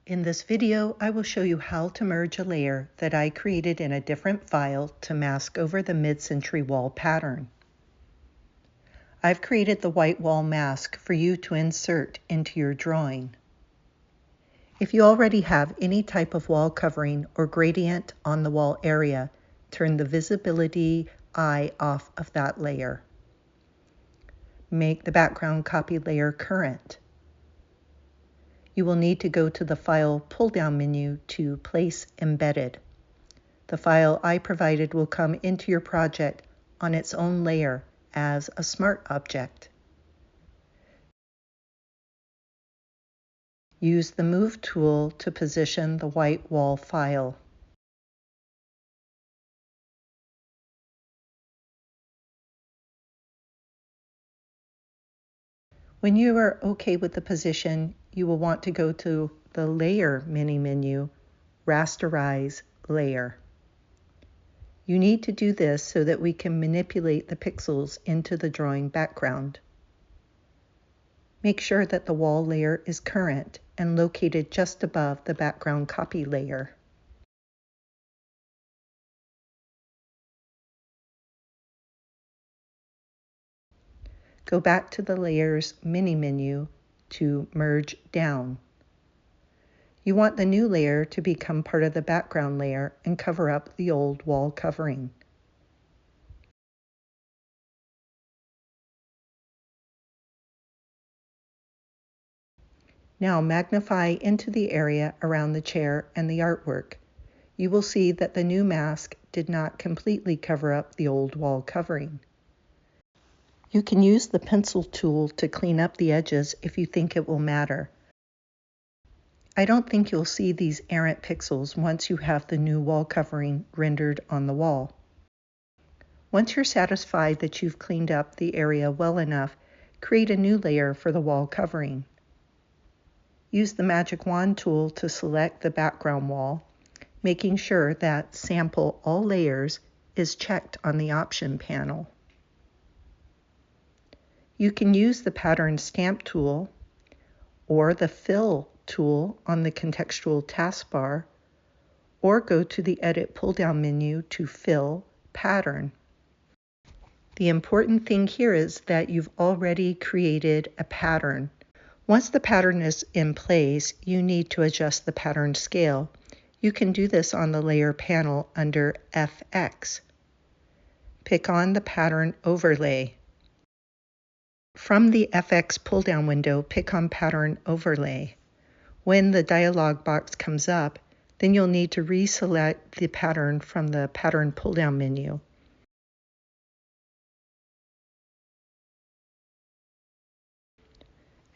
In this video, I will show you how to merge a layer that I created in a different file to mask over the mid-century wall pattern. I've created the white wall mask for you to insert into your drawing. If you already have any type of wall covering or gradient on the wall area, turn the visibility eye off of that layer. Make the background copy layer current. You will need to go to the File pull-down menu to Place Embedded. The file I provided will come into your project on its own layer as a smart object. Use the Move tool to position the white wall file. When you are okay with the position, you will want to go to the Layer mini-menu, Rasterize Layer. You need to do this so that we can manipulate the pixels into the drawing background. Make sure that the wall layer is current and located just above the background copy layer. Go back to the Layers mini-menu to Merge Down. You want the new layer to become part of the background layer and cover up the old wall covering. Now magnify into the area around the chair and the artwork. You will see that the new mask did not completely cover up the old wall covering. You can use the pencil tool to clean up the edges if you think it will matter. I don't think you'll see these errant pixels once you have the new wall covering rendered on the wall. Once you're satisfied that you've cleaned up the area well enough, create a new layer for the wall covering. Use the Magic Wand tool to select the background wall, making sure that Sample All Layers is checked on the option panel. You can use the Pattern Stamp tool or the Fill tool on the contextual taskbar, or go to the Edit pull-down menu to Fill Pattern. The important thing here is that you've already created a pattern. Once the pattern is in place, you need to adjust the pattern scale. You can do this on the Layer panel under FX. Pick on the Pattern Overlay. From the FX pull-down window, pick on Pattern Overlay. When the dialog box comes up, then you'll need to reselect the pattern from the Pattern pull-down menu.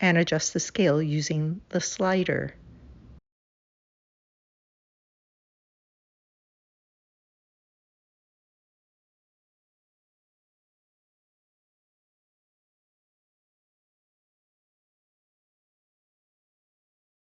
And adjust the scale using the slider.